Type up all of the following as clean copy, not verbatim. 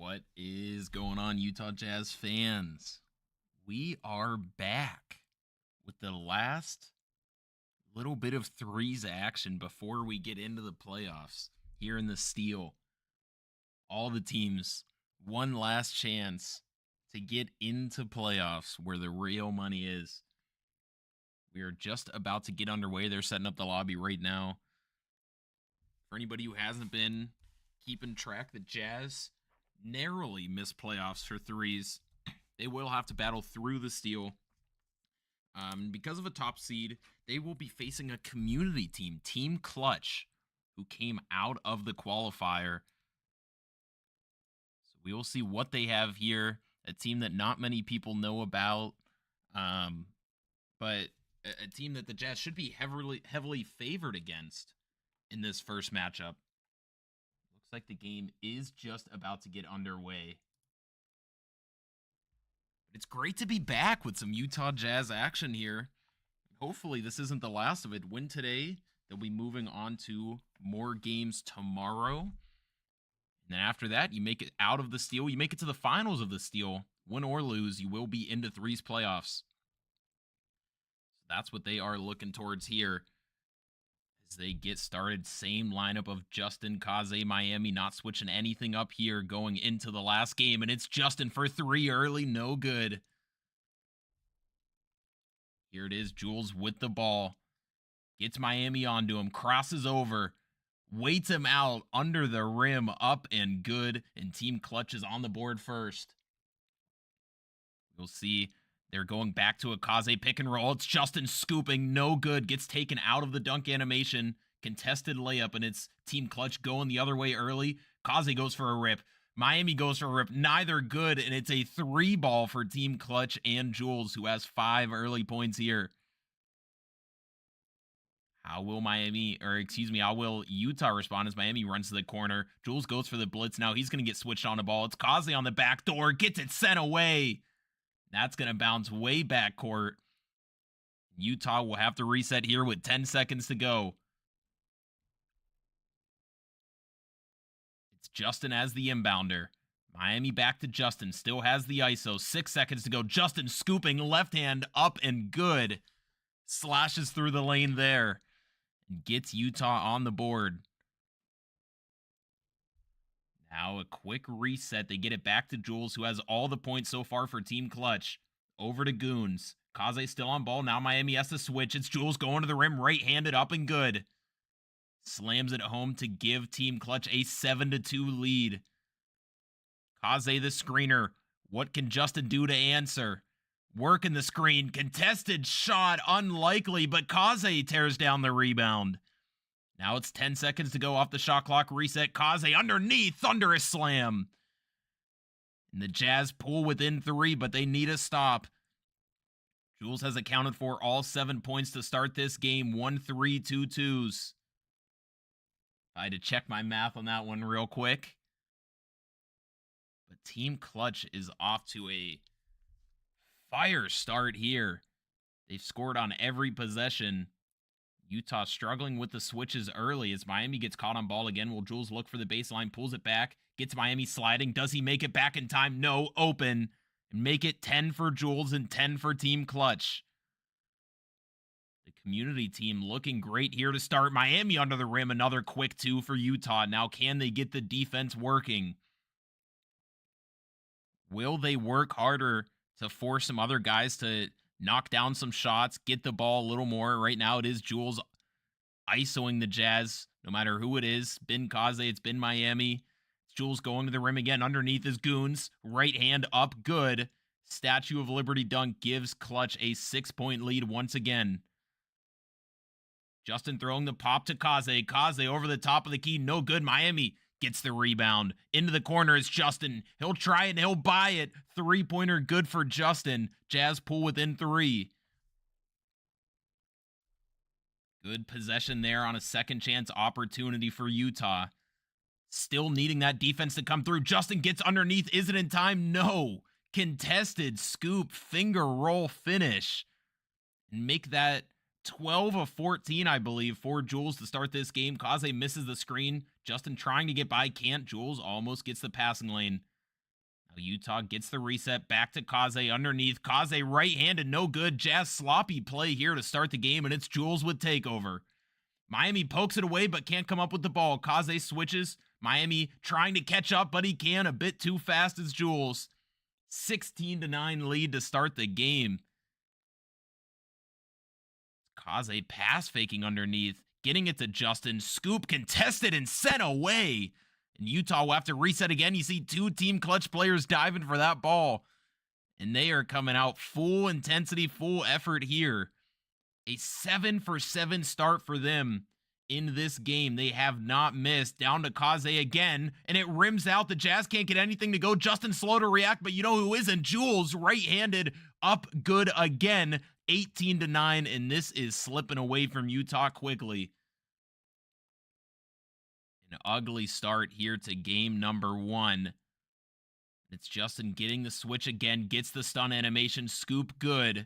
What is going on, Utah Jazz fans? We are back with the last little bit of threes action before we get into the playoffs here in the Steel. All the teams, one last chance to get into playoffs where the real money is. We are just about to get underway. They're setting up the lobby right now. For anybody who hasn't been keeping track, the Jazz narrowly missed playoffs for threes. They will have to battle through the Steel. Because of a top seed, they will be facing a community team, Team Clutch, who came out of the qualifier. So we will see what they have here. A team that not many people know about, but a team that the Jazz should be heavily favored against in this first matchup. Looks like the game is just about to get underway. But it's great to be back with some Utah Jazz action here. Hopefully this isn't the last of it. Win today, they'll be moving on to more games tomorrow. And then after that, you make it out of the Steel. You make it to the finals of the Steel. Win or lose, you will be into threes playoffs. So that's what they are looking towards here. As they get started, same lineup of Justin, Kaze, Miami, not switching anything up here going into the last game. And it's Justin for three early, no good. Here it is, Jules with the ball. Gets Miami onto him, crosses over, waits him out under the rim, up and good. And Team Clutch is on the board first. You'll see they're going back to a Kaze pick and roll. It's Justin scooping, no good. Gets taken out of the dunk animation. Contested layup, and it's Team Clutch going the other way early. Kaze goes for a rip. Miami goes for a rip. Neither good, and it's a 3-ball for Team Clutch and Jules, who has 5 early points here. How will Utah respond as Miami runs to the corner? Jules goes for the blitz now. He's going to get switched on the ball. It's Kaze on the back door. Gets it sent away. That's going to bounce way back court. Utah will have to reset here with 10 seconds to go. It's Justin as the inbounder. Miami back to Justin. Still has the ISO. 6 seconds to go. Justin scooping. Left hand up and good. Slashes through the lane there. And gets Utah on the board. Now a quick reset. They get it back to Jules, who has all the points so far for Team Clutch. Over to Goons. Kaze still on ball. Now Miami has to switch. It's Jules going to the rim. Right-handed up and good. Slams it home to give Team Clutch a 7-2 lead. Kaze the screener. What can Justin do to answer? Working the screen. Contested shot. Unlikely, but Kaze tears down the rebound. Now it's 10 seconds to go off the shot clock. Reset. Kaze underneath. Thunderous slam. And the Jazz pull within 3, but they need a stop. Jules has accounted for all 7 points to start this game. 1-3, 2 twos. I had to check my math on that one real quick. But Team Clutch is off to a fire start here. They've scored on every possession. Utah struggling with the switches early as Miami gets caught on ball again. Will Jules look for the baseline, pulls it back, gets Miami sliding. Does he make it back in time? No, open. And make it 10 for Jules and 10 for Team Clutch. The community team looking great here to start. Miami under the rim, another quick 2 for Utah. Now can they get the defense working? Will they work harder to force some other guys to knock down some shots, get the ball a little more? Right now it is Jules ISOing the Jazz, no matter who it is. Been Kaze, it's been Miami. It's Jules going to the rim again. Underneath is Goons. Right hand up, good. Statue of Liberty dunk gives Clutch a 6-point lead once again. Justin throwing the pop to Kaze. Kaze over the top of the key, no good. Miami gets the rebound. Into the corner is Justin. He'll try it and he'll buy it. 3-pointer good for Justin. Jazz pull within 3. Good possession there on a second chance opportunity for Utah. Still needing that defense to come through. Justin gets underneath. Is it in time? No. Contested scoop, finger roll finish. And make that 12 of 14, I believe, for Jules to start this game. Kaze misses the screen. Justin trying to get by, can't. Jules almost gets the passing lane. Utah gets the reset back to Kaze underneath. Kaze right-handed, no good. Jazz sloppy play here to start the game, and it's Jules with takeover. Miami pokes it away, but can't come up with the ball. Kaze switches. Miami trying to catch up, but he can. A bit too fast as Jules. 16-9 lead to start the game. Kaze pass faking underneath. Getting it to Justin. Scoop contested and sent away. And Utah will have to reset again. You see two Team Clutch players diving for that ball. And they are coming out full intensity, full effort here. A 7-for-7 start for them in this game. They have not missed. Down to Kaze again, and it rims out. The Jazz can't get anything to go. Justin slow to react, but you know who isn't? Jules, right-handed, up good again. 18-9, and this is slipping away from Utah quickly. An ugly start here to game number 1. It's Justin getting the switch again, gets the stun animation, scoop good.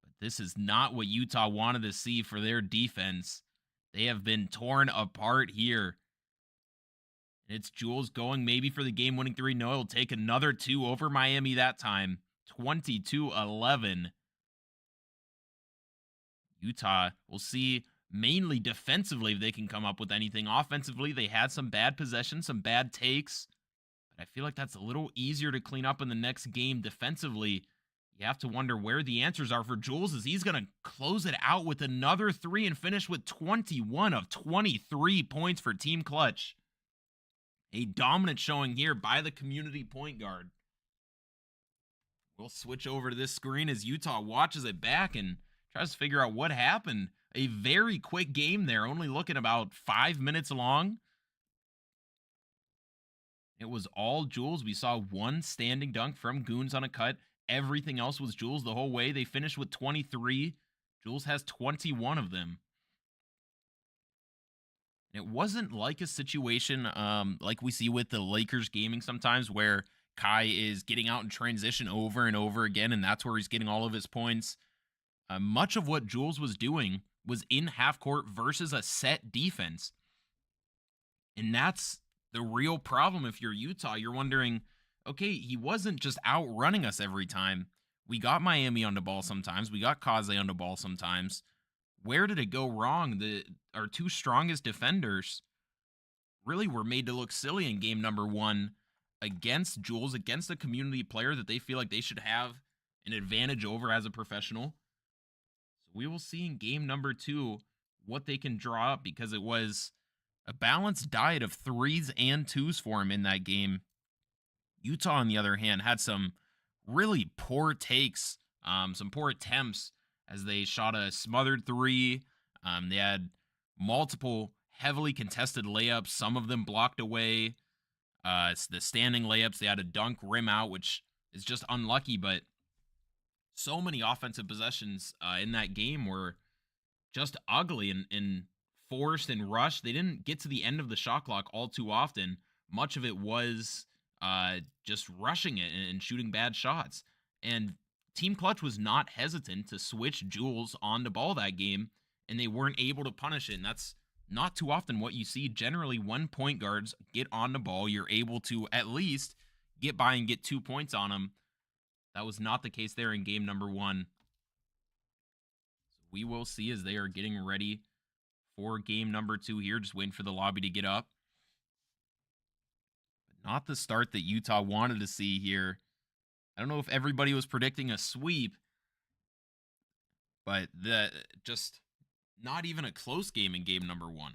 But this is not what Utah wanted to see for their defense. They have been torn apart here. And it's Jules going maybe for the game-winning 3. No, he'll take another 2 over Miami that time. 22-11. Utah, we'll see mainly defensively if they can come up with anything. Offensively, they had some bad possessions, some bad takes. But I feel like that's a little easier to clean up in the next game. Defensively, you have to wonder where the answers are for Jules, as he's going to close it out with another 3 and finish with 21 of 23 points for Team Clutch. A dominant showing here by the community point guard. We'll switch over to this screen as Utah watches it back and tries to figure out what happened. A very quick game there, only looking about 5 minutes long. It was all Jules. We saw one standing dunk from Goons on a cut. Everything else was Jules the whole way. They finished with 23. Jules has 21 of them. It wasn't like a situation like we see with the Lakers gaming sometimes, where Kai is getting out in transition over and over again, and that's where he's getting all of his points. Much of what Jules was doing was in half court versus a set defense. And that's the real problem if you're Utah. You're wondering, okay, he wasn't just outrunning us every time. We got Miami on the ball sometimes. We got Kaze on the ball sometimes. Where did it go wrong? Our 2 strongest defenders really were made to look silly in game number 1 against Jules, against a community player that they feel like they should have an advantage over as a professional. So we will see in game number 2 what they can draw up, because it was a balanced diet of 3s and 2s for him in that game. Utah, on the other hand, had some really poor takes, some poor attempts as they shot a smothered 3. They had multiple heavily contested layups, some of them blocked away. It's the standing layups. They had a dunk rim out, which is just unlucky, but so many offensive possessions in that game were just ugly and forced and rushed. They didn't get to the end of the shot clock all too often. Much of it was just rushing it and shooting bad shots. And Team Clutch was not hesitant to switch Jules on the ball that game, and they weren't able to punish it. And that's not too often what you see. Generally, when point guards get on the ball, you're able to at least get by and get 2 points on them. That was not the case there in game number 1. So we will see as they are getting ready for game number 2 here. Just waiting for the lobby to get up. But not the start that Utah wanted to see here. I don't know if everybody was predicting a sweep, but just not even a close game in game number 1.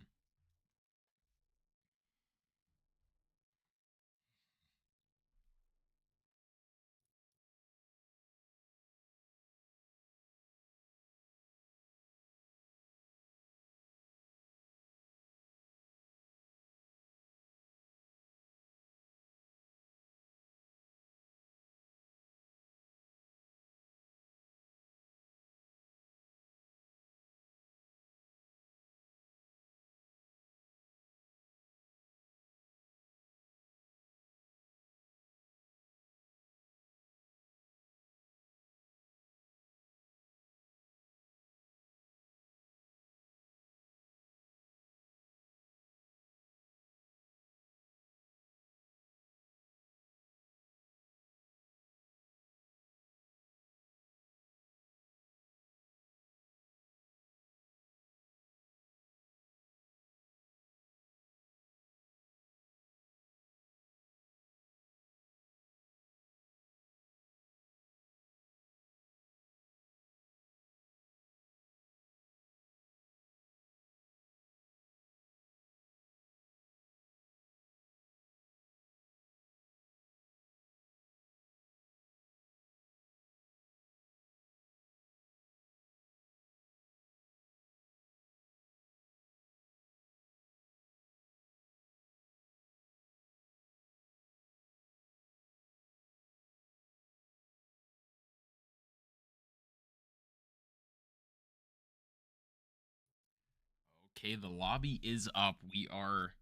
Okay, the lobby is up. We are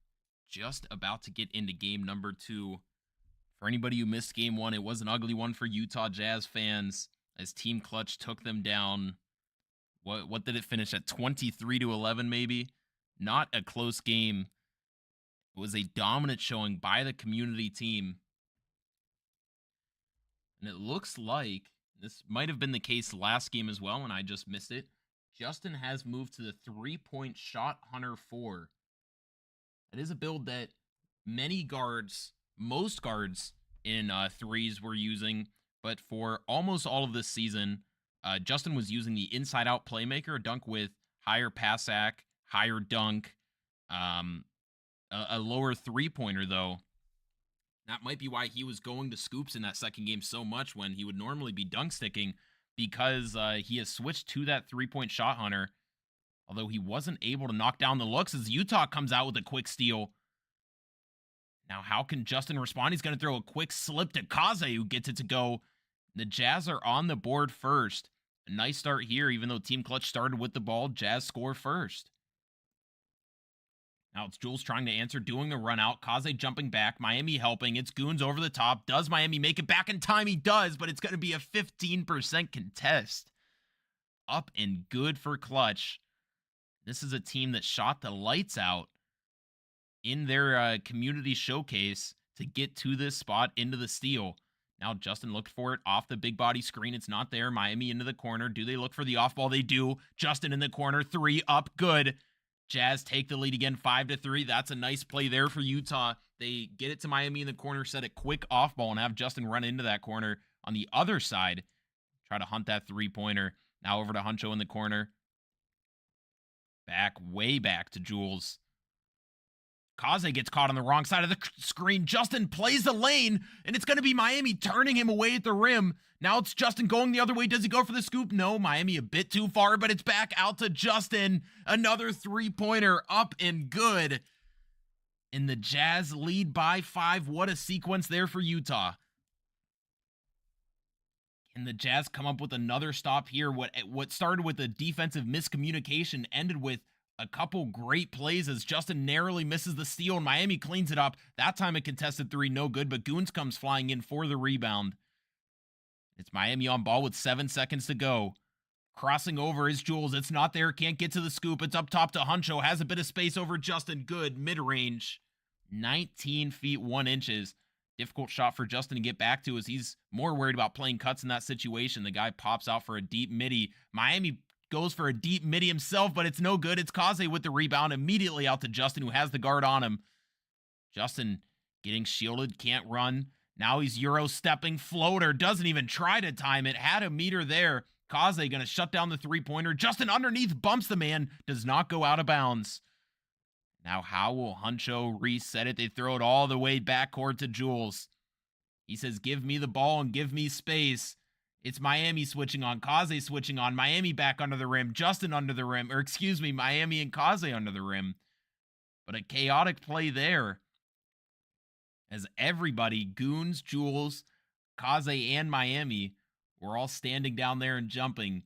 just about to get into game number 2. For anybody who missed game 1, it was an ugly one for Utah Jazz fans as Team Clutch took them down. What did it finish at? 23-11 maybe? Not a close game. It was a dominant showing by the community team. And it looks like this might have been the case last game as well, and I just missed it. Justin has moved to the 3-point shot hunter 4. It is a build that most guards in threes were using, but for almost all of this season, Justin was using the inside-out playmaker, a dunk with higher pass ac, higher dunk, a lower three-pointer, though. That might be why he was going to scoops in that second game so much when he would normally be dunk sticking, because he has switched to that 3-point shot hunter, although he wasn't able to knock down the looks as Utah comes out with a quick steal. Now, how can Justin respond? He's going to throw a quick slip to Kaze, who gets it to go. The Jazz are on the board first. A nice start here, even though Team Clutch started with the ball. Jazz score first. Now it's Jules trying to answer, doing the run out. Kaze jumping back. Miami helping. It's Goons over the top. Does Miami make it back in time? He does, but it's going to be a 15% contest. Up and good for Clutch. This is a team that shot the lights out in their community showcase to get to this spot into the steal. Now Justin looked for it off the big body screen. It's not there. Miami into the corner. Do they look for the off ball? They do. Justin in the corner. 3 up. Good. Jazz take the lead again, 5-3. That's a nice play there for Utah. They get it to Miami in the corner, set a quick off ball, and have Justin run into that corner on the other side. Try to hunt that three-pointer. Now over to Huncho in the corner. Way back to Jules. Kaze gets caught on the wrong side of the screen. Justin plays the lane, and it's going to be Miami turning him away at the rim. Now it's Justin going the other way. Does he go for the scoop? No, Miami a bit too far, but it's back out to Justin. Another three-pointer up and good. And the Jazz lead by 5. What a sequence there for Utah. Can the Jazz come up with another stop here? What started with a defensive miscommunication ended with a couple great plays as Justin narrowly misses the steal and Miami cleans it up. That time a contested 3, no good, but Goons comes flying in for the rebound. It's Miami on ball with 7 seconds to go. Crossing over is Jules. It's not there. Can't get to the scoop. It's up top to Huncho. Has a bit of space over Justin. Good. Mid-range. 19 feet 1 inches. Difficult shot for Justin to get back to as he's more worried about playing cuts in that situation. The guy pops out for a deep midi. Miami goes for a deep midi himself, but it's no good. It's Kaze with the rebound immediately out to Justin, who has the guard on him. Justin getting shielded. Can't run. Now he's Euro stepping. Floater. Doesn't even try to time it. Had a meter there. Kaze going to shut down the three-pointer. Justin underneath bumps the man. Does not go out of bounds. Now how will Huncho reset it? They throw it all the way backcourt to Jules. He says, give me the ball and give me space. It's Miami switching on. Kaze switching on. Miami back under the rim. Justin under the rim. Or excuse me, Miami and Kaze under the rim. But a chaotic play there. As everybody, Goons, Jules, Kaze, and Miami, were all standing down there and jumping.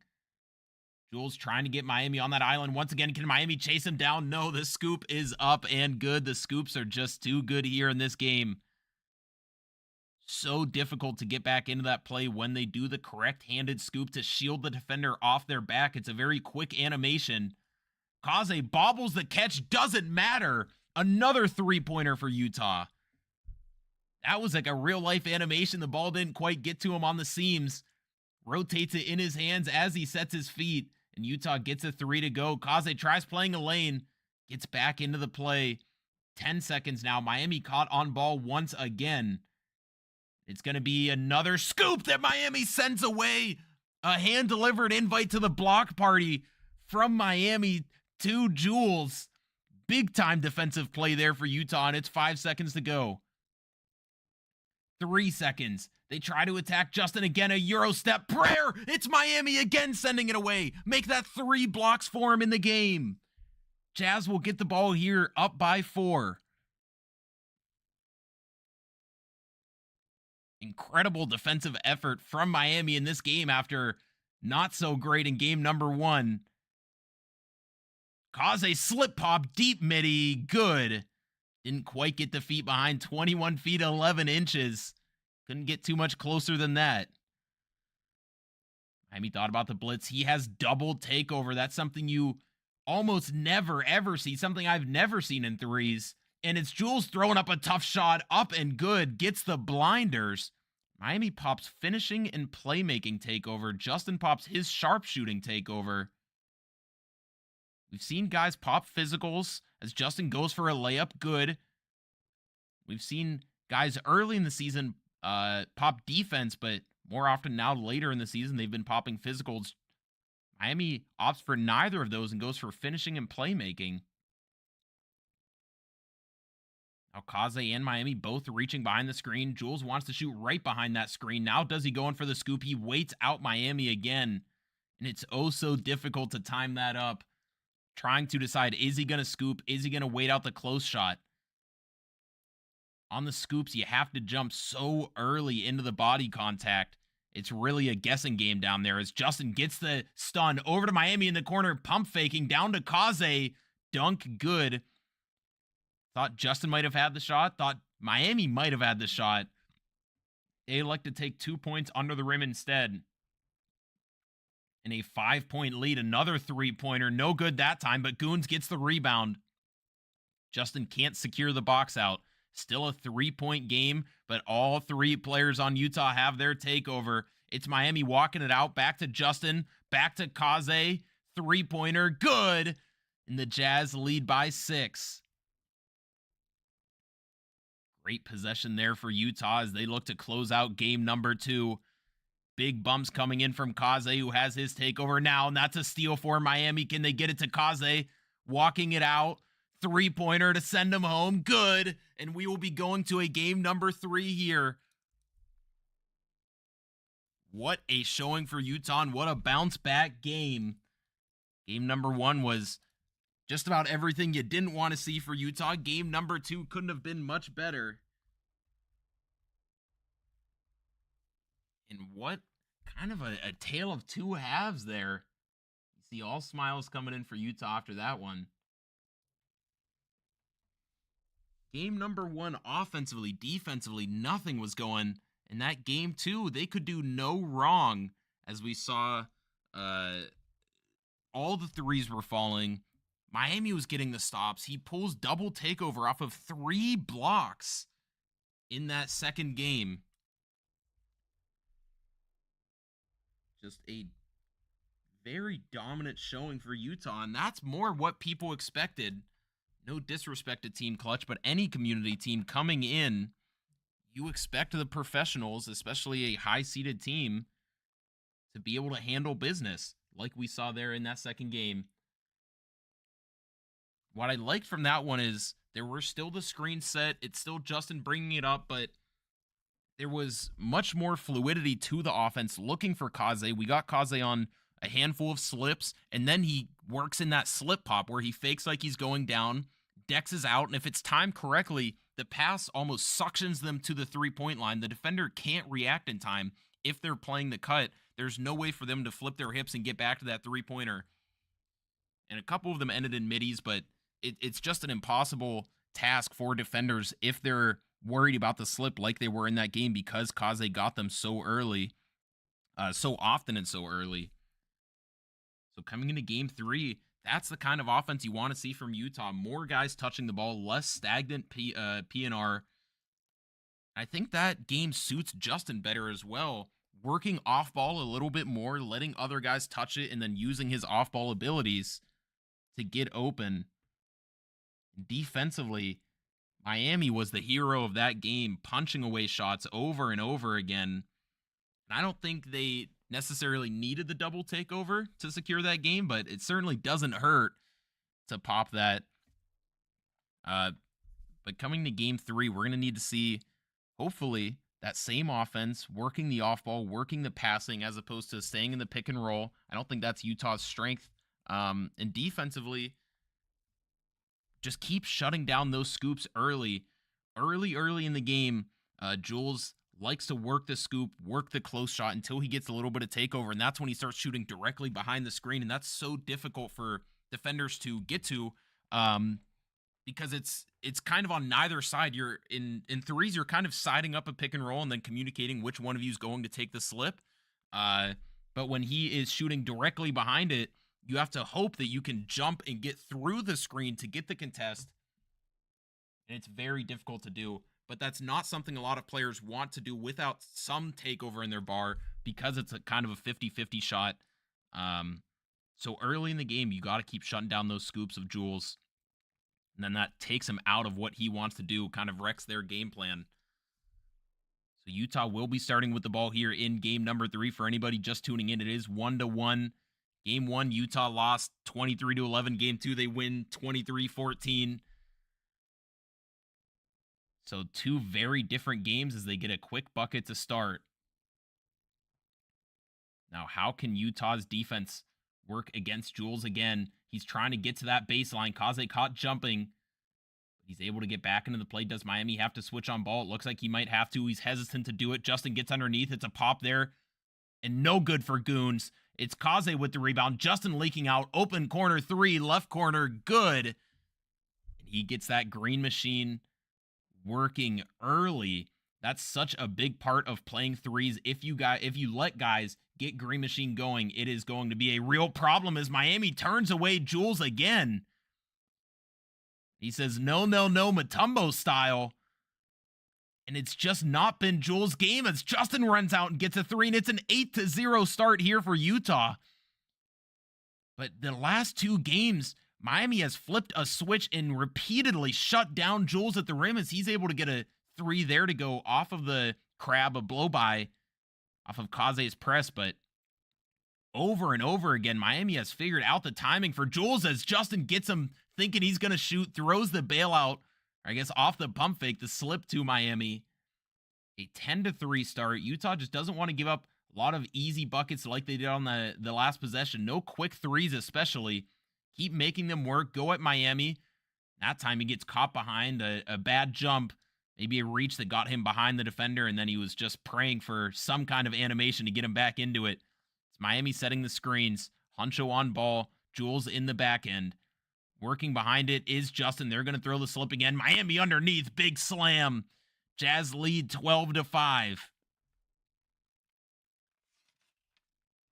Jules trying to get Miami on that island. Once again, can Miami chase him down? No, the scoop is up and good. The scoops are just too good here in this game. So difficult to get back into that play when they do the correct-handed scoop to shield the defender off their back. It's a very quick animation. Kaze bobbles the catch. Doesn't matter. Another three-pointer for Utah. That was like a real-life animation. The ball didn't quite get to him on the seams. Rotates it in his hands as he sets his feet. And Utah gets a 3 to go. Kaze tries playing a lane. Gets back into the play. 10 seconds now. Miami caught on ball once again. It's going to be another scoop that Miami sends away. A hand-delivered invite to the block party from Miami to Jules. Big-time defensive play there for Utah, and it's 5 seconds to go. 3 seconds. They try to attack Justin again. A Euro step prayer. It's Miami again sending it away. Make that 3 blocks for him in the game. Jazz will get the ball here up by 4. Incredible defensive effort from Miami in this game after not so great in game number 1. Kaze slip pop, deep midi, good. Didn't quite get the feet behind, 21 feet 11 inches. Couldn't get too much closer than that. Miami thought about the blitz. He has double takeover. That's something you almost never, ever see. Something I've never seen in threes. And it's Jules throwing up a tough shot, up and good, gets the blinders. Miami pops finishing and playmaking takeover. Justin pops his sharpshooting takeover. We've seen guys pop physicals as Justin goes for a layup, good. We've seen guys early in the season pop defense, but more often now later in the season, they've been popping physicals. Miami opts for neither of those and goes for finishing and playmaking. Now Kaze and Miami both reaching behind the screen. Jules wants to shoot right behind that screen. Now does he go in for the scoop? He waits out Miami again. And it's oh so difficult to time that up. Trying to decide, is he going to scoop? Is he going to wait out the close shot? On the scoops, you have to jump so early into the body contact. It's really a guessing game down there as Justin gets the stun over to Miami in the corner, pump faking down to Kaze. Dunk good. Thought Justin might have had the shot. Thought Miami might have had the shot. They elect to take 2 points under the rim instead. And a 5-point lead, another three-pointer. No good that time, but Goons gets the rebound. Justin can't secure the box out. Still a 3-point game, but all three players on Utah have their takeover. It's Miami walking it out. Back to Justin. Back to Kaze. Three-pointer. Good. And the Jazz lead by 6. Great possession there for Utah as they look to close out game number 2. Big bumps coming in from Kaze, who has his takeover now, and that's a steal for Miami. Can they get it to Kaze? Walking it out. Three-pointer to send him home. Good. And we will be going to a game number 3 here. What a showing for Utah, and what a bounce-back game. Game number 1 was just about everything you didn't want to see for Utah. Game number 2 couldn't have been much better. And what kind of a tale of two halves there. You see all smiles coming in for Utah after that one. Game number 1, offensively, defensively, nothing was going. In that game 2, they could do no wrong as we saw all the threes were falling. Miami was getting the stops. He pulls double takeover off of 3 blocks in that second game. Just a very dominant showing for Utah, and that's more what people expected. No disrespect to Team Clutch, but any community team coming in, you expect the professionals, especially a high-seeded team, to be able to handle business, like we saw there in that second game. What I liked from that one is there were still the screen set. It's still Justin bringing it up, but there was much more fluidity to the offense looking for Kaze. We got Kaze on a handful of slips, and then he works in that slip pop where he fakes like he's going down, dexes out, and if it's timed correctly, the pass almost suctions them to the three-point line. The defender can't react in time. If they're playing the cut, there's no way for them to flip their hips and get back to that three-pointer. And a couple of them ended in middies, but it's just an impossible task for defenders if they're worried about the slip like they were in that game because Kaze got them so early, so often and so early. So coming into game 3, that's the kind of offense you want to see from Utah. More guys touching the ball, less stagnant PNR. I think that game suits Justin better as well. Working off ball a little bit more, letting other guys touch it, and then using his off ball abilities to get open. Defensively, Miami was the hero of that game, punching away shots over and over again. And I don't think they necessarily needed the double takeover to secure that game, but it certainly doesn't hurt to pop that. But coming to game 3, we're going to need to see, hopefully, that same offense, working the off ball, working the passing, as opposed to staying in the pick and roll. I don't think that's Utah's strength. And defensively, just keep shutting down those scoops early. Early in the game, Jules likes to work the scoop, work the close shot until he gets a little bit of takeover, and that's when he starts shooting directly behind the screen, and that's so difficult for defenders to get to. Um, because it's kind of on neither side. You're in threes, you're kind of siding up a pick and roll and then communicating which one of you is going to take the slip. Uh, but when he is shooting directly behind it, you have to hope that you can jump and get through the screen to get the contest. And it's very difficult to do. But that's not something a lot of players want to do without some takeover in their bar because it's a kind of a 50-50 shot. So early in the game, you got to keep shutting down those scoops of Jules. And then that takes him out of what he wants to do, kind of wrecks their game plan. So Utah will be starting with the ball here in game number 3. For anybody just tuning in, it is 1-1. Game 1, Utah lost 23-11. Game 2, they win 23-14. So 2 very different games as they get a quick bucket to start. Now, how can Utah's defense work against Jules again? He's trying to get to that baseline. Kaze caught jumping. He's able to get back into the play. Does Miami have to switch on ball? It looks like he might have to. He's hesitant to do it. Justin gets underneath. It's a pop there. And no good for Goons. It's Kaze with the rebound. Justin leaking out. Open corner 3. Left corner. Good. And he gets that green machine working early. That's such a big part of playing threes. If you let guys get green machine going, it is going to be a real problem as Miami turns away Jules again. He says, no, Mutombo style. And it's just not been Jules' game as Justin runs out and gets a 3, and it's an 8-0 start here for Utah. But the last 2 games, Miami has flipped a switch and repeatedly shut down Jules at the rim as he's able to get a 3 there to go off of the crab, a blow by off of Kaze's press. But over and over again, Miami has figured out the timing for Jules as Justin gets him thinking he's going to shoot, throws the bailout, or I guess off the pump fake, the slip to Miami. A 10-3 start. Utah just doesn't want to give up a lot of easy buckets like they did on the last possession. No quick threes especially. Keep making them work. Go at Miami. That time he gets caught behind a bad jump. Maybe a reach that got him behind the defender, and then he was just praying for some kind of animation to get him back into it. It's Miami setting the screens. Huncho on ball. Jules in the back end. Working behind it is Justin. They're going to throw the slip again. Miami underneath. Big slam. Jazz lead 12-5.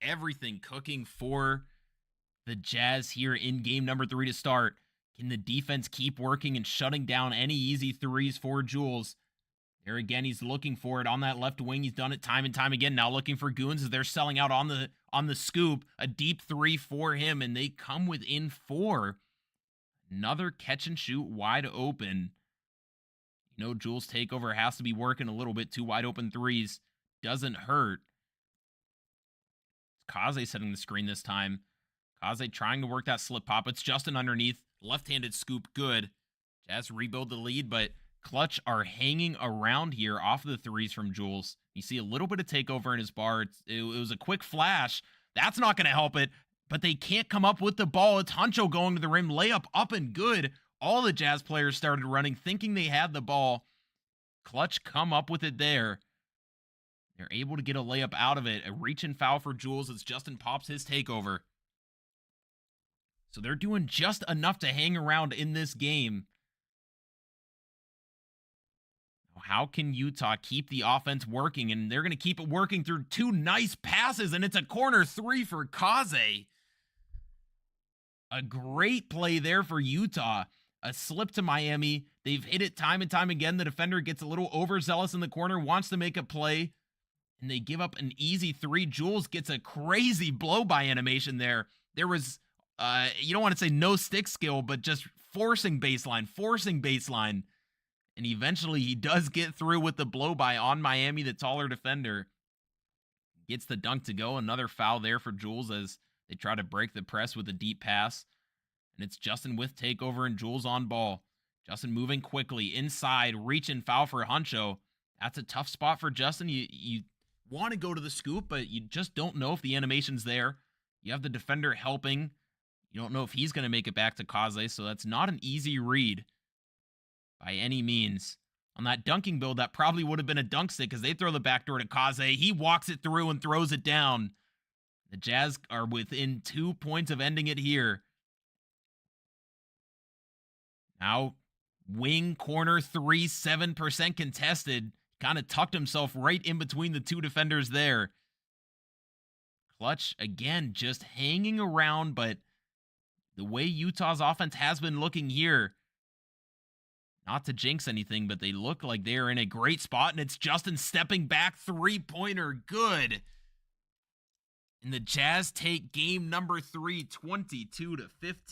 Everything cooking for the Jazz here in game number 3 to start. Can the defense keep working and shutting down any easy threes for Jules? There again, he's looking for it on that left wing. He's done it time and time again. Now looking for Goons as they're selling out on the scoop. A deep 3 for him, and they come within 4. Another catch and shoot wide open. You know, Jules' takeover has to be working a little bit. 2 wide open 3s doesn't hurt. Kaze setting the screen this time. Kaze trying to work that slip pop. It's Justin underneath. Left-handed scoop, good. Jazz rebuild the lead, but Clutch are hanging around here off of the 3s from Jules. You see a little bit of takeover in his bar. It was a quick flash. That's not going to help it, but they can't come up with the ball. It's Huncho going to the rim. Layup up and good. All the Jazz players started running, thinking they had the ball. Clutch come up with it there. They're able to get a layup out of it. A reach and foul for Jules as Justin pops his takeover. So they're doing just enough to hang around in this game. How can Utah keep the offense working? And they're going to keep it working through 2 nice passes, and it's a corner 3 for Kaze. A great play there for Utah. A slip to Miami. They've hit it time and time again. The defender gets a little overzealous in the corner, wants to make a play, and they give up an easy 3. Jules gets a crazy blow-by animation there. There was, you don't want to say no stick skill, but just forcing baseline. And eventually he does get through with the blow-by on Miami, the taller defender. Gets the dunk to go. Another foul there for Jules as they try to break the press with a deep pass. And it's Justin with takeover and Jules on ball. Justin moving quickly inside, reach and foul for Huncho. That's a tough spot for Justin. You want to go to the scoop, but you just don't know if the animation's there. You have the defender helping. You don't know if he's going to make it back to Kaze, so that's not an easy read by any means. On that dunking build, that probably would have been a dunk stick because they throw the backdoor to Kaze. He walks it through and throws it down. The Jazz are within 2 points of ending it here. Now, wing corner three, 7% contested. Kind of tucked himself right in between the two defenders there. Clutch, again, just hanging around, but the way Utah's offense has been looking here, not to jinx anything, but they look like they are in a great spot, and it's Justin stepping back, three-pointer, good. And the Jazz take game number 3, 22-15,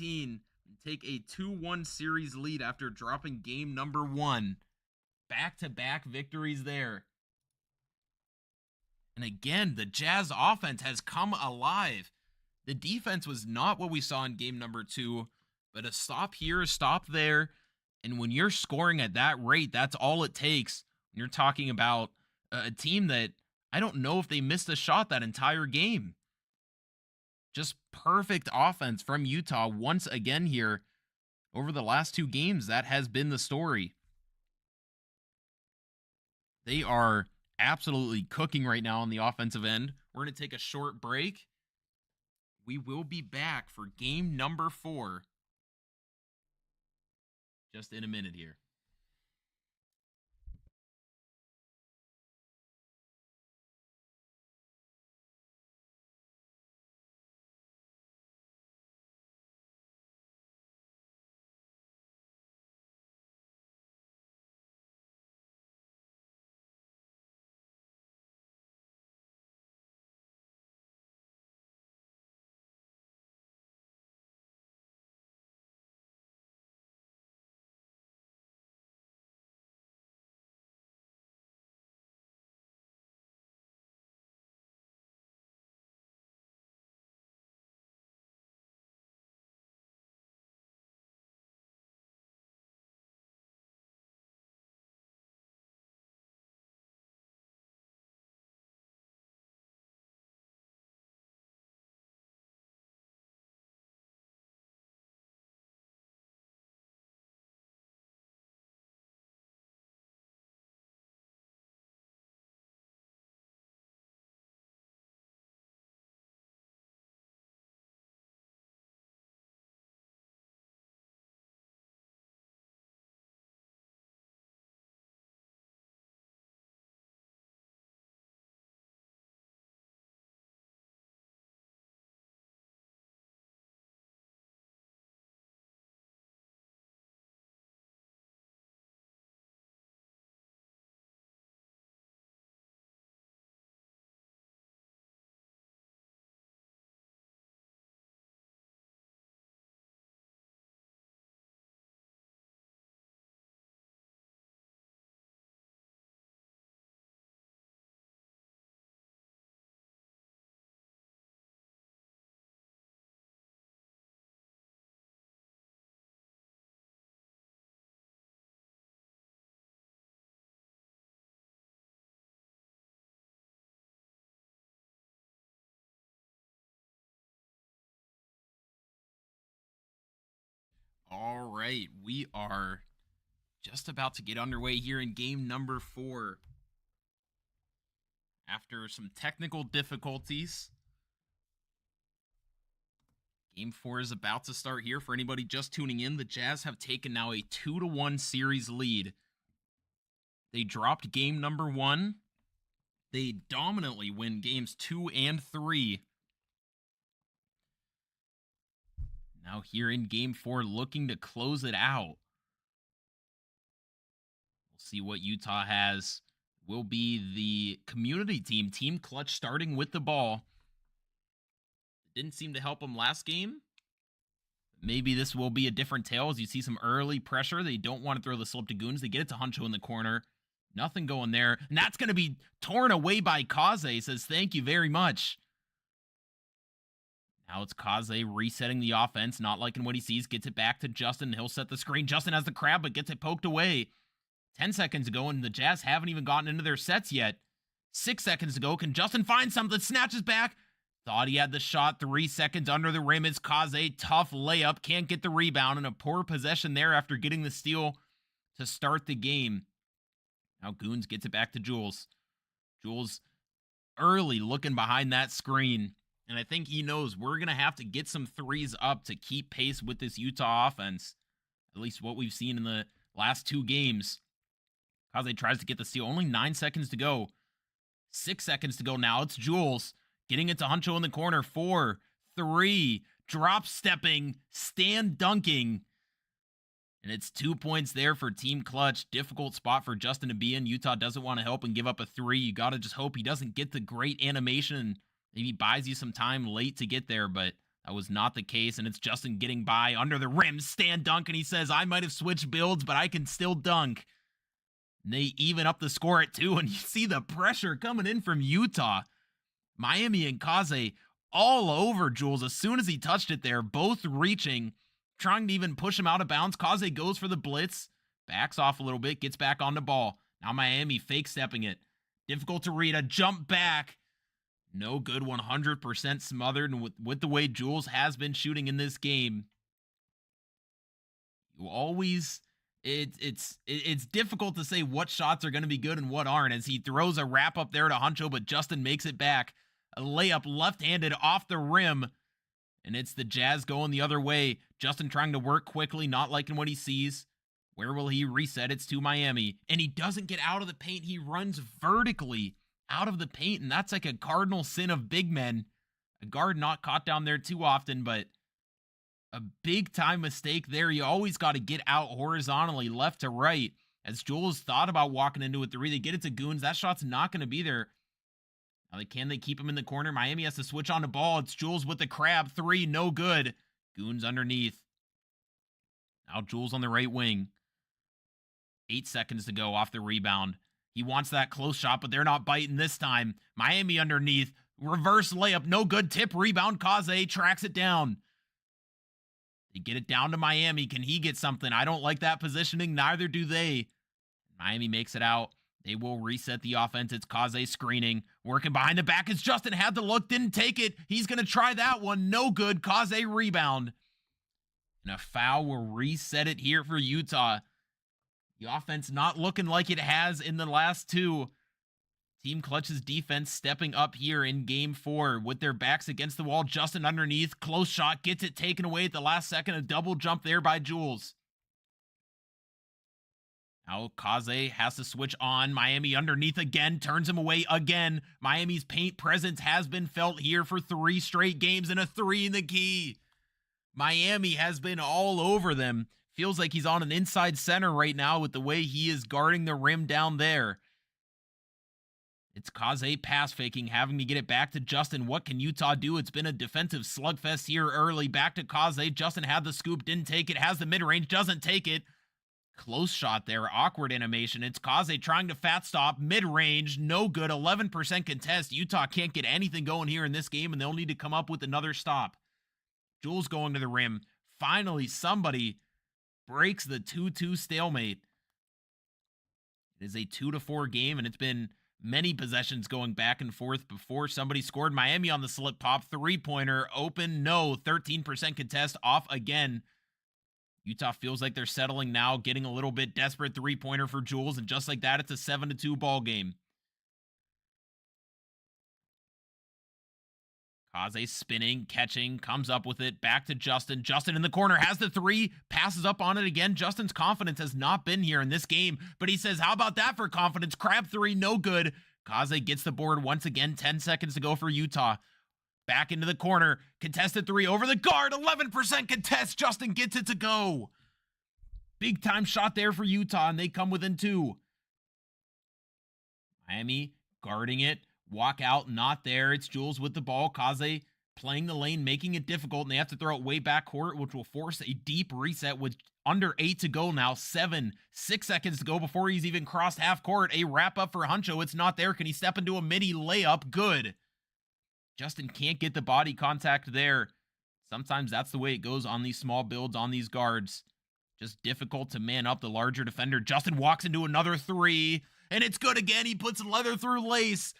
and take a 2-1 series lead after dropping game number 1. Back-to-back victories there. And again, the Jazz offense has come alive. The defense was not what we saw in game number 2, but a stop here, a stop there. And when you're scoring at that rate, that's all it takes. When you're talking about a team that I don't know if they missed a shot that entire game. Just perfect offense from Utah once again here. Over the last 2 games, that has been the story. They are absolutely cooking right now on the offensive end. We're going to take a short break. We will be back for game number 4 just in a minute here. All right, we are just about to get underway here in game number 4. After some technical difficulties, game 4 is about to start here. For anybody just tuning in, the Jazz have taken now a 2-1 series lead. They dropped game number 1. They dominantly win games 2 and 3. Now here in game 4, looking to close it out. We'll see what Utah has. Will be the community team, Team Clutch, starting with the ball. It didn't seem to help them last game. Maybe this will be a different tale as you see some early pressure. They don't want to throw the slip to Goons. They get it to Huncho in the corner. Nothing going there. And that's going to be torn away by Kaze. Says, thank you very much. Now it's Kaze resetting the offense. Not liking what he sees. Gets it back to Justin. He'll set the screen. Justin has the crab, but gets it poked away. 10 seconds ago, and the Jazz haven't even gotten into their sets yet. 6 seconds ago, can Justin find something? Snatches back. Thought he had the shot. 3 seconds under the rim. It's Kaze. Tough layup. Can't get the rebound, and a poor possession there after getting the steal to start the game. Now Goons gets it back to Jules. Jules early looking behind that screen. And I think he knows we're going to have to get some threes up to keep pace with this Utah offense. At least what we've seen in the last 2 games. Kaze tries to get the steal. Only 9 seconds to go. 6 seconds to go now. It's Jules getting it to Huncho in the corner. 4, 3, drop stepping, stand dunking. And it's 2 points there for Team Clutch. Difficult spot for Justin to be in. Utah doesn't want to help and give up a 3. You got to just hope he doesn't get the great animation and maybe buys you some time late to get there, but that was not the case. And it's Justin getting by under the rim, stand dunk, and he says, I might have switched builds, but I can still dunk. And they even up the score at 2, and you see the pressure coming in from Utah. Miami and Kaze all over Jules as soon as he touched it there, both reaching, trying to even push him out of bounds. Kaze goes for the blitz, backs off a little bit, gets back on the ball. Now Miami fake stepping it. Difficult to read, a jump back. No good, 100% smothered, and with the way Jules has been shooting in this game, you always, it's difficult to say what shots are going to be good and what aren't, as he throws a wrap up there to Huncho, but Justin makes it back. A layup left-handed off the rim, and it's the Jazz going the other way. Justin trying to work quickly, not liking what he sees. Where will he reset? It's to Miami, and he doesn't get out of the paint. He runs vertically out of the paint, and that's like a cardinal sin of big men. A guard not caught down there too often, but a big time mistake there. You always got to get out horizontally, left to right. As Jules thought about walking into a 3, they get it to Goons. That shot's not going to be there. Now, can they keep him in the corner? Miami has to switch on the ball. It's Jules with the crab. 3, no good. Goons underneath. Now Jules on the right wing. 8 seconds to go off the rebound. He wants that close shot, but they're not biting this time. Miami underneath. Reverse layup, no good. Tip rebound. Kaze tracks it down. They get it down to Miami. Can he get something? I don't like that positioning. Neither do they. Miami makes it out. They will reset the offense. It's Kaze screening. Working behind the back. It's Justin. Had the look. Didn't take it. He's going to try that one. No good. Kaze rebound. And a foul will reset it here for Utah. The offense not looking like it has in the last 2. Team Clutch's defense stepping up here in game 4 with their backs against the wall. Justin underneath. Close shot. Gets it taken away at the last second. A double jump there by Jules. Now Kaze has to switch on. Miami underneath again. Turns him away again. Miami's paint presence has been felt here for 3 straight games and a 3 in the key. Miami has been all over them. Feels like he's on an inside center right now with the way he is guarding the rim down there. It's Kaze pass faking, having to get it back to Justin. What can Utah do? It's been a defensive slugfest here early. Back to Kaze. Justin had the scoop, didn't take it. Has the mid-range, doesn't take it. Close shot there, awkward animation. It's Kaze trying to fat stop, mid-range, no good. 11% contest. Utah can't get anything going here in this game, and they'll need to come up with another stop. Jules going to the rim. Finally, somebody breaks the 2-2 stalemate. It is a 2-4 game, and it's been many possessions going back and forth before somebody scored. Miami on the slip pop, 3-pointer, open, no, 13% contest, off again. Utah feels like they're settling now, getting a little bit desperate. 3-pointer for Jules, and just like that, it's a 7-2 ball game. Kaze spinning, catching, comes up with it, back to Justin. Justin in the corner, has the 3, passes up on it again. Justin's confidence has not been here in this game, but he says, how about that for confidence? Crab 3, no good. Kaze gets the board once again, 10 seconds to go for Utah. Back into the corner, contested 3 over the guard, 11% contest. Justin gets it to go. Big time shot there for Utah, and they come within 2. Miami guarding it. Walk out, not there. It's Jules with the ball. Kaze playing the lane, making it difficult, and they have to throw it way back court, which will force a deep reset with under 8 to go now. 6 seconds to go before he's even crossed half court. A wrap up for Huncho. It's not there. Can he step into a midi layup? Good. Justin can't get the body contact there. Sometimes that's the way it goes on these small builds, on these guards. Just difficult to man up the larger defender. Justin walks into another 3, and it's good again. He puts leather through lace.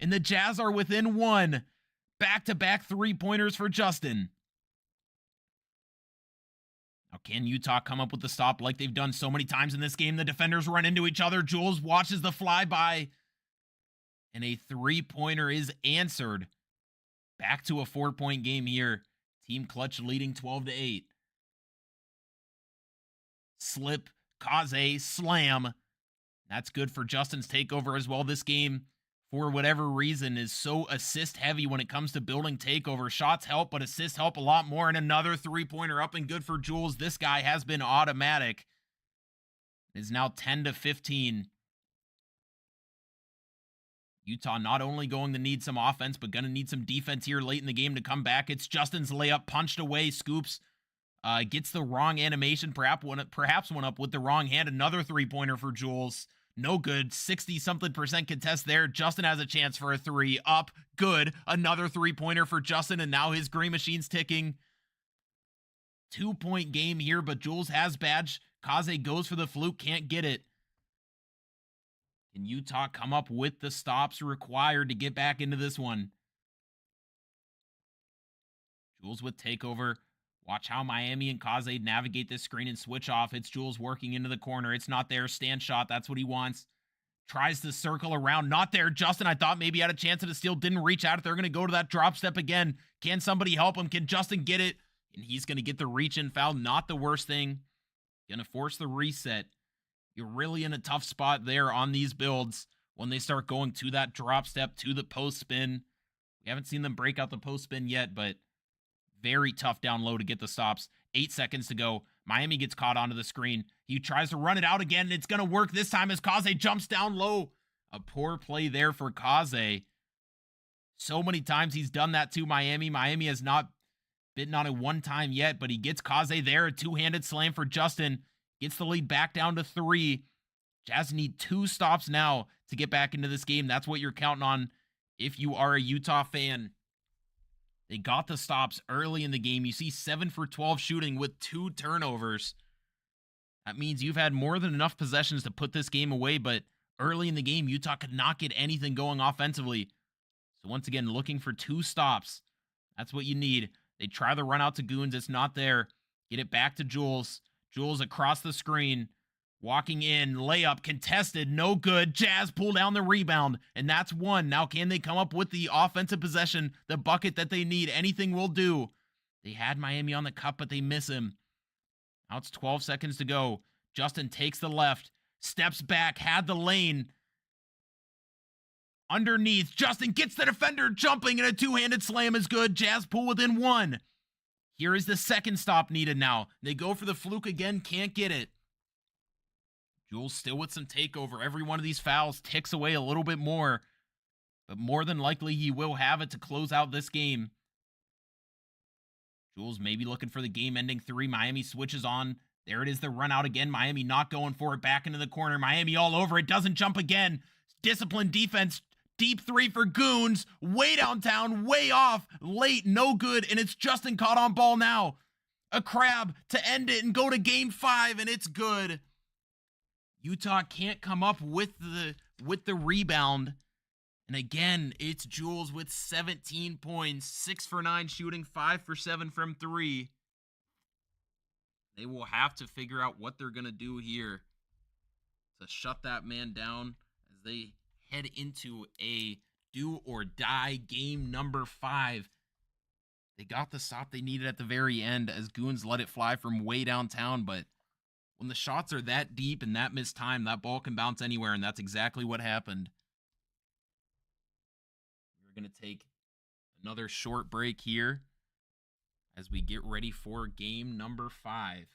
And the Jazz are within 1. Back-to-back 3-pointers for Justin. Now, can Utah come up with the stop like they've done so many times in this game? The defenders run into each other. Jules watches the flyby. And a 3-pointer is answered. Back to a 4-point game here. Team Clutch leading 12-8. slip, Kaze, slam. That's good for Justin's takeover as well. This game, for whatever reason, is so assist heavy when it comes to building takeover. Shots help, but assists help a lot more. And another three-pointer up and good for Jules. This guy has been automatic. It is now 10-15. Utah not only going to need some offense, but going to need some defense here late in the game to come back. It's Justin's layup, punched away, scoops. Gets the wrong animation, perhaps one up with the wrong hand. Another three-pointer for Jules. No good. 60-something% contest there. Justin has a chance for a three. Up. Good. Another three-pointer for Justin, and now his green machine's ticking. 2-point game here, but Jules has badge. Kaze goes for the fluke. Can't get it. Can Utah come up with the stops required to get back into this one? Jules with takeover. Watch how Miami and Kaze navigate this screen and switch off. It's Jules working into the corner. It's not there. Stand shot. That's what he wants. Tries to circle around. Not there. Justin, I thought maybe had a chance at a steal. Didn't reach out. They're going to go to that drop step again. Can somebody help him? Can Justin get it? And he's going to get the reach-in foul. Not the worst thing. Going to force the reset. You're really in a tough spot there on these builds when they start going to that drop step, to the post spin. We haven't seen them break out the post spin yet, but very tough down low to get the stops. 8 seconds to go. Miami gets caught onto the screen. He tries to run it out again, and it's going to work this time as Kaze jumps down low. A poor play there for Kaze. So many times he's done that to Miami. Miami has not bitten on it one time yet, but he gets Kaze there. A two-handed slam for Justin. Gets the lead back down to 3. Jazz need 2 stops now to get back into this game. That's what you're counting on if you are a Utah fan. They got the stops early in the game. You see 7 for 12 shooting with 2 turnovers. That means you've had more than enough possessions to put this game away, but early in the game, Utah could not get anything going offensively. So once again, looking for 2 stops. That's what you need. They try the run out to Goons. It's not there. Get it back to Jules. Jules across the screen. Walking in, layup, contested, no good. Jazz pull down the rebound, and that's 1. Now can they come up with the offensive possession, the bucket that they need? Anything will do. They had Miami on the cup, but they miss him. Now it's 12 seconds to go. Justin takes the left, steps back, had the lane. Underneath, Justin gets the defender jumping, and a two-handed slam is good. Jazz pull within 1. Here is the second stop needed now. They go for the fluke again, can't get it. Jules still with some takeover. Every one of these fouls ticks away a little bit more, but more than likely he will have it to close out this game. Jules maybe looking for the game-ending 3. Miami switches on. There it is, the run out again. Miami not going for it. Back into the corner. Miami all over it. Doesn't jump again. Disciplined defense. Deep 3 for Goons. Way downtown. Way off. Late. No good. And it's Justin caught on ball now. A crab to end it and go to game 5. And it's good. Utah can't come up with the rebound. And again, it's Jules with 17 points, 6 for 9 shooting, 5 for 7 from 3. They will have to figure out what they're going to do here to shut that man down as they head into a do or die game number 5. They got the stop they needed at the very end as Goons let it fly from way downtown, but when the shots are that deep and that mistimed, that ball can bounce anywhere, and that's exactly what happened. We're going to take another short break here as we get ready for game number 5.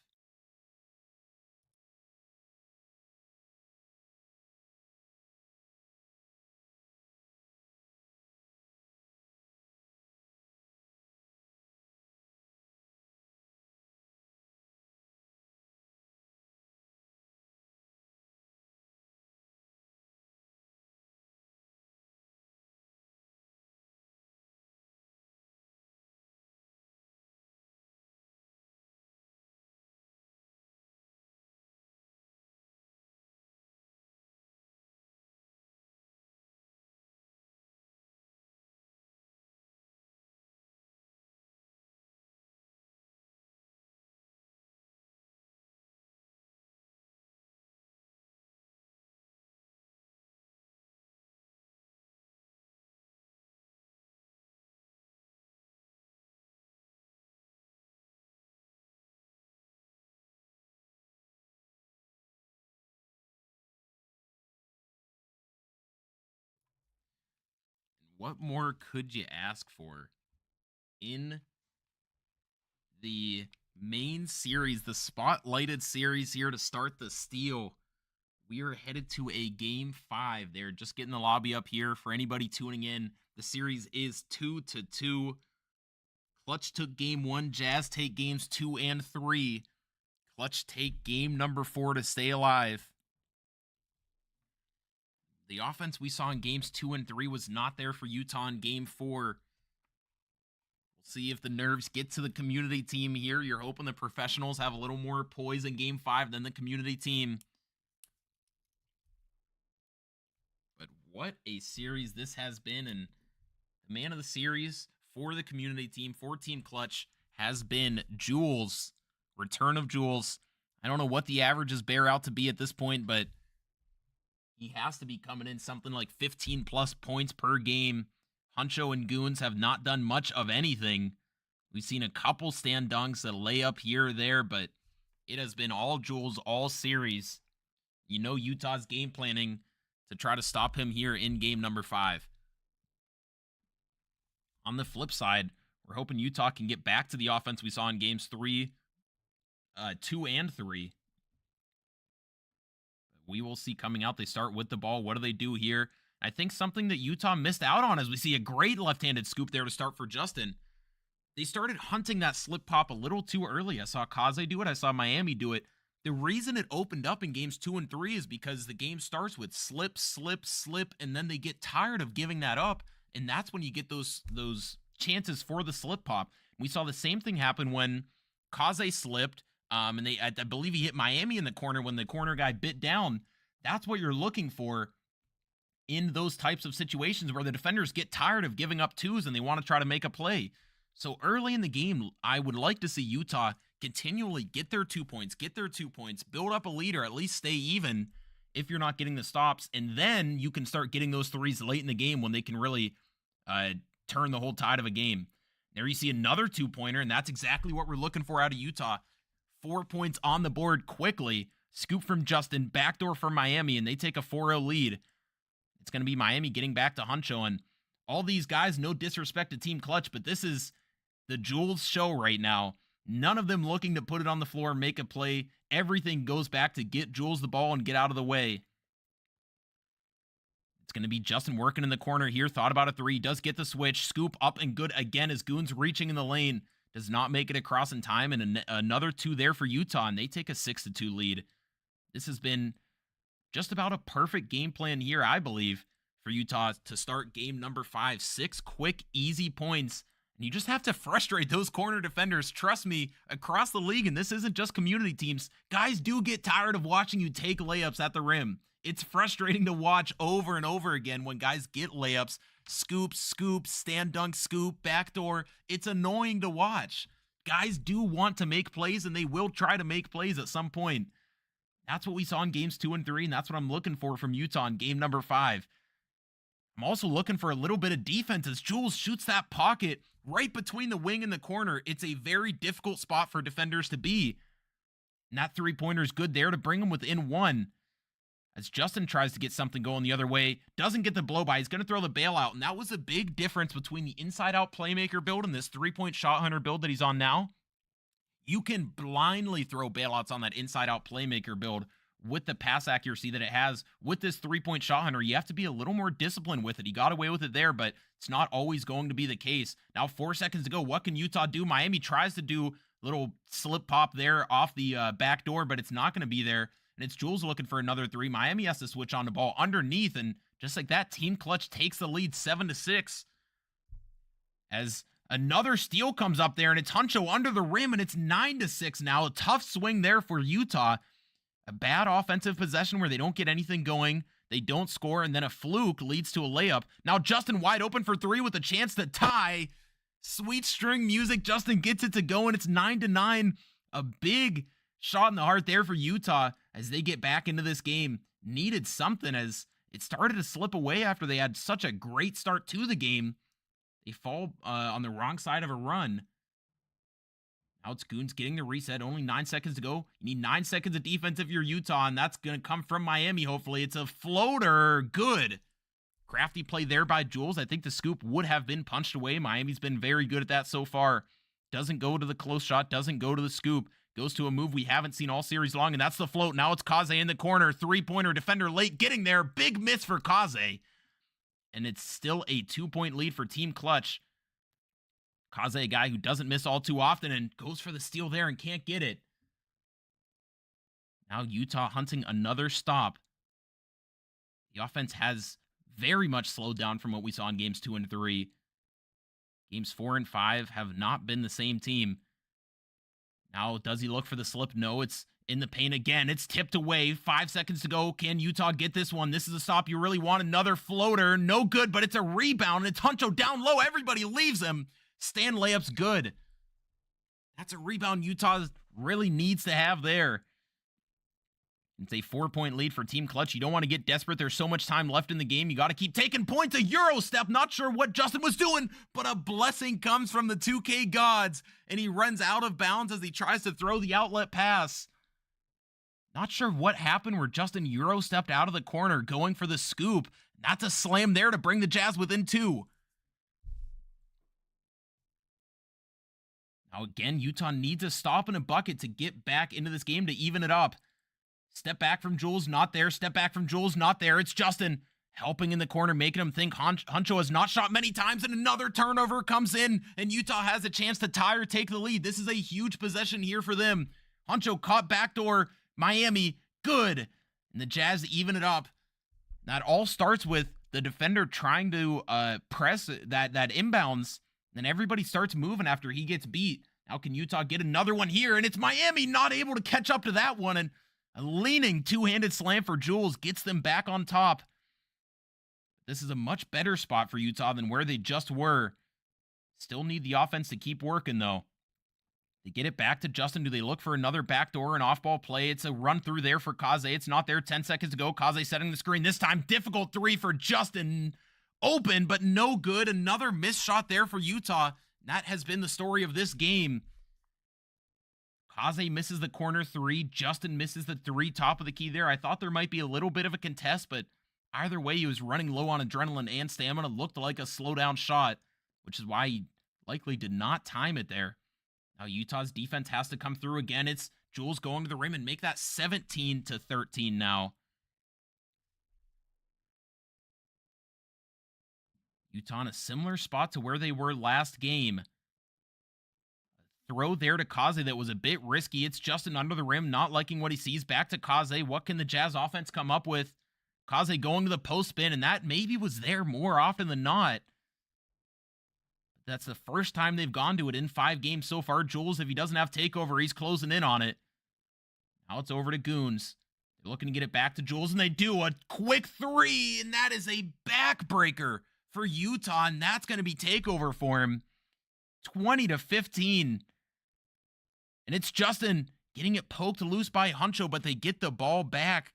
what more could you ask for in the main series, the spotlighted series here to start the steal? We are headed to a game 5. They're just getting the lobby up here for anybody tuning in. The series is 2-2. Clutch took game 1. Jazz take games 2 and 3. Clutch take game number 4 to stay alive. The offense we saw in games 2 and 3 was not there for Utah in game 4. We'll see if the nerves get to the community team here. You're hoping the professionals have a little more poise in game 5 than the community team. But what a series this has been, and the man of the series for the community team, for Team Clutch, has been Jules. Return of Jules. I don't know what the averages bear out to be at this point, but he has to be coming in something like 15 plus points per game. Huncho and Goons have not done much of anything. We've seen a couple stand dunks, a layup here or there, but it has been all Jules all series. You know Utah's game planning to try to stop him here in game number 5. On the flip side, we're hoping Utah can get back to the offense we saw in games 2 and 3. We will see coming out. They start with the ball. What do they do here? I think something that Utah missed out on, as we see a great left-handed scoop there to start for Justin. They started hunting that slip pop a little too early. I saw Kaze do it. I saw Miami do it. The reason it opened up in games 2 and 3 is because the game starts with slip, slip, slip, and then they get tired of giving that up, and that's when you get those chances for the slip pop. We saw the same thing happen when Kaze slipped, and I believe he hit Miami in the corner when the corner guy bit down. That's what you're looking for in those types of situations where the defenders get tired of giving up twos and they want to try to make a play. So early in the game, I would like to see Utah continually get their 2 points, build up a lead, or at least stay even if you're not getting the stops. And then you can start getting those threes late in the game when they can really turn the whole tide of a game. There you see another 2-pointer, and that's exactly what we're looking for out of Utah. 4 points on the board quickly. Scoop from Justin, backdoor for Miami, and they take a 4-0 lead. It's going to be Miami getting back to Huncho, and all these guys, no disrespect to Team Clutch, but this is the Jules show right now. None of them looking to put it on the floor, make a play. Everything goes back to get Jules the ball and get out of the way. It's going to be Justin working in the corner here. Thought about a 3. Does get the switch. Scoop up and good again as Goons reaching in the lane. Does not make it across in time, and another 2 there for Utah, and they take a 6-2 lead. This has been just about a perfect game plan here, I believe, for Utah to start game number 5. 6 quick, easy points, and you just have to frustrate those corner defenders. Trust me, across the league, and this isn't just community teams, guys do get tired of watching you take layups at the rim. It's frustrating to watch over and over again when guys get layups. Scoop, scoop, stand dunk, scoop, backdoor. It's annoying to watch. Guys do want to make plays, and they will try to make plays at some point. That's what we saw in games 2 and 3, and that's what I'm looking for from Utah in game number 5. I'm also looking for a little bit of defense as Jules shoots that pocket right between the wing and the corner. It's a very difficult spot for defenders to be. And that 3-pointer is good there to bring them within 1. As Justin tries to get something going the other way, doesn't get the blow by. He's going to throw the bailout, and that was a big difference between the inside-out playmaker build and this 3-point shot hunter build that he's on now. You can blindly throw bailouts on that inside-out playmaker build with the pass accuracy that it has. With this 3-point shot hunter, you have to be a little more disciplined with it. He got away with it there, but it's not always going to be the case. Now 4 seconds to go. What can Utah do? Miami tries to do a little slip pop there off the back door, but it's not going to be there. And it's Jules looking for another 3. Miami has to switch on the ball underneath, and just like that, Team Clutch takes the lead 7-6. As another steal comes up there, and it's Huncho under the rim, and it's 9-6 now. A tough swing there for Utah. A bad offensive possession where they don't get anything going. They don't score, and then a fluke leads to a layup. Now Justin wide open for 3 with a chance to tie. Sweet string music. Justin gets it to go, and it's 9-9. A big shot in the heart there for Utah as they get back into this game. Needed something as it started to slip away after they had such a great start to the game. They fall on the wrong side of a run. Now it's Goons getting the reset. Only 9 seconds to go. You need 9 seconds of defense if you're Utah, and that's going to come from Miami, hopefully. It's a floater. Good. Crafty play there by Jules. I think the scoop would have been punched away. Miami's been very good at that so far. Doesn't go to the close shot, doesn't go to the scoop. Goes to a move we haven't seen all series long, and that's the float. Now it's Kaze in the corner. Three-pointer defender late, getting there. Big miss for Kaze. And it's still a 2-point lead for Team Clutch. Kaze, a guy who doesn't miss all too often, and goes for the steal there and can't get it. Now Utah hunting another stop. The offense has very much slowed down from what we saw in games 2 and 3. Games 4 and 5 have not been the same team. Now, does he look for the slip? No, it's in the paint again. It's tipped away. 5 seconds to go. Can Utah get this one? This is a stop you really want. Another floater. No good, but it's a rebound. And it's Huncho down low. Everybody leaves him. Stand layup's good. That's a rebound Utah really needs to have there. It's a 4-point lead for Team Clutch. You don't want to get desperate. There's so much time left in the game. You got to keep taking points. A Euro step. Not sure what Justin was doing, but a blessing comes from the 2K gods, and he runs out of bounds as he tries to throw the outlet pass. Not sure what happened where Justin Euro stepped out of the corner going for the scoop. That's a slam there to bring the Jazz within 2. Now again, Utah needs a stop and a bucket to get back into this game to even it up. Step back from Jules, not there. Step back from Jules, not there. It's Justin helping in the corner, making him think Huncho has not shot many times, and another turnover comes in, and Utah has a chance to tie or take the lead. This is a huge possession here for them. Huncho caught backdoor. Miami, good. And the Jazz even it up. That all starts with the defender trying to press that inbounds. Then everybody starts moving after he gets beat. Now can Utah get another one here? And it's Miami not able to catch up to that one. And a leaning two-handed slam for Jules gets them back on top. This is a much better spot for Utah than where they just were. Still need the offense to keep working, though. They get it back to Justin. Do they look for another backdoor and off-ball play? It's a run through there for Kaze. It's not there. 10 seconds to go. Kaze setting the screen. This time, difficult three for Justin. Open, but no good. Another missed shot there for Utah. That has been the story of this game. Kaze misses the corner three. Justin misses the three, top of the key there. I thought there might be a little bit of a contest, but either way, he was running low on adrenaline and stamina. Looked like a slowdown shot, which is why he likely did not time it there. Now Utah's defense has to come through again. It's Jules going to the rim and make that 17-13 now. Utah in a similar spot to where they were last game. Throw there to Kaze that was a bit risky. It's Justin under the rim, not liking what he sees. Back to Kaze. What can the Jazz offense come up with? Kaze going to the post spin, and that maybe was there more often than not. That's the first time they've gone to it in 5 games so far. Jules, if he doesn't have takeover, he's closing in on it. Now it's over to Goons. They're looking to get it back to Jules, and they do. A quick three, and that is a backbreaker for Utah, and that's going to be takeover for him. 20-15. And it's Justin getting it poked loose by Huncho, but they get the ball back.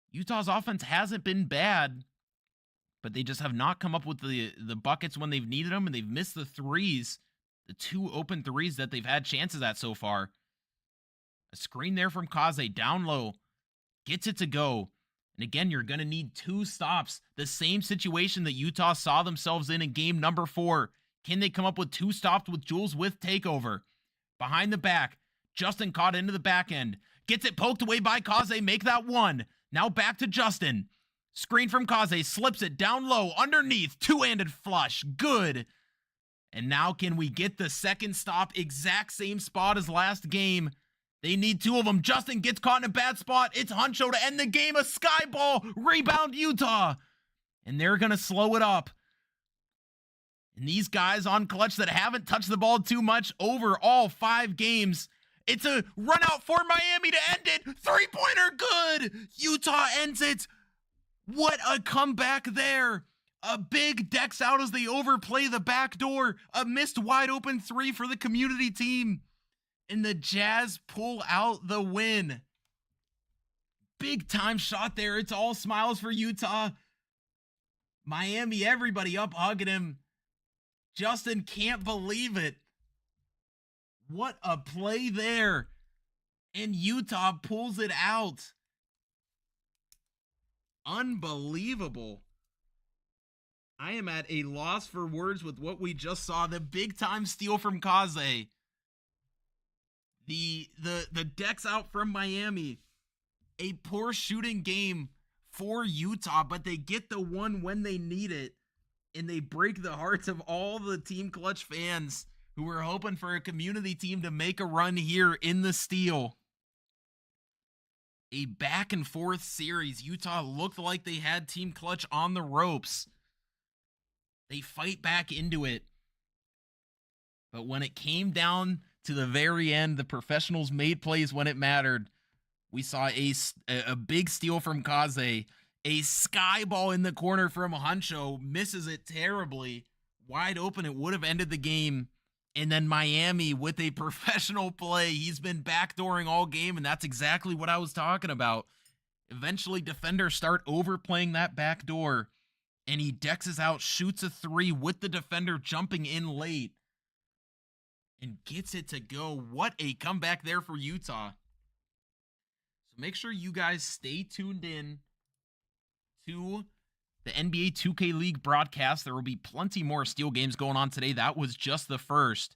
Utah's offense hasn't been bad, but they just have not come up with the buckets when they've needed them, and they've missed the threes, the 2 open threes that they've had chances at so far. A screen there from Kaze, down low, gets it to go. And again, you're going to need 2 stops. The same situation that Utah saw themselves in game number 4. Can they come up with 2 stops with Jules with takeover? Behind the back, Justin caught into the back end. Gets it poked away by Kaze, make that 1. Now back to Justin. Screen from Kaze, slips it down low, underneath, two-handed flush, good. And now can we get the second stop, exact same spot as last game. They need 2 of them. Justin gets caught in a bad spot. It's Huncho to end the game, a sky ball, rebound Utah. And they're gonna slow it up. And these guys on Clutch that haven't touched the ball too much over all 5 games, it's a run out for Miami to end it. 3-pointer good. Utah ends it. What a comeback there. A big Dex out as they overplay the back door. A missed wide open 3 for the community team. And the Jazz pull out the win. Big time shot there. It's all smiles for Utah. Miami, everybody up hugging him. Justin can't believe it. What a play there. And Utah pulls it out. Unbelievable. I am at a loss for words with what we just saw. The big time steal from Kaze. The decks out from Miami. A poor shooting game for Utah, but they get the one when they need it. And they break the hearts of all the Team Clutch fans who were hoping for a community team to make a run here in the steal. A back and forth series. Utah looked like they had Team Clutch on the ropes. They fight back into it. But when it came down to the very end, the professionals made plays when it mattered. We saw a big steal from Kaze. A sky ball in the corner from Huncho. Misses it terribly. Wide open. It would have ended the game. And then Miami with a professional play. He's been backdooring all game, and that's exactly what I was talking about. Eventually, defenders start overplaying that backdoor. And he dexes out, shoots a three with the defender jumping in late. And gets it to go. What a comeback there for Utah. So make sure you guys stay tuned in to the NBA 2K League broadcast. There will be plenty more Steel games going on today. That was just the first.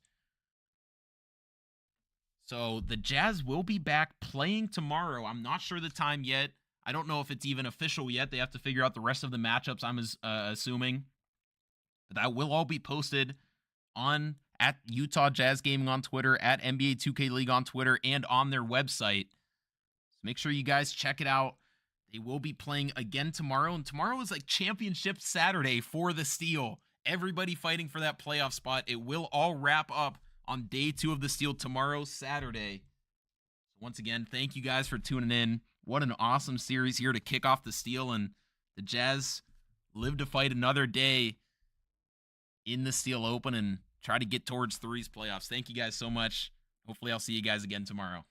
So the Jazz will be back playing tomorrow. I'm not sure the time yet. I don't know if it's even official yet. They have to figure out the rest of the matchups, I'm assuming. But that will all be posted on at Utah Jazz Gaming on Twitter, at NBA 2K League on Twitter, and on their website. So make sure you guys check it out. They will be playing again tomorrow, and tomorrow is like championship Saturday for the Steel. Everybody fighting for that playoff spot. It will all wrap up on day 2 of the Steel tomorrow, Saturday. So once again, thank you guys for tuning in. What an awesome series here to kick off the Steel, and the Jazz live to fight another day in the Steel Open and try to get towards Threes playoffs. Thank you guys so much. Hopefully I'll see you guys again tomorrow.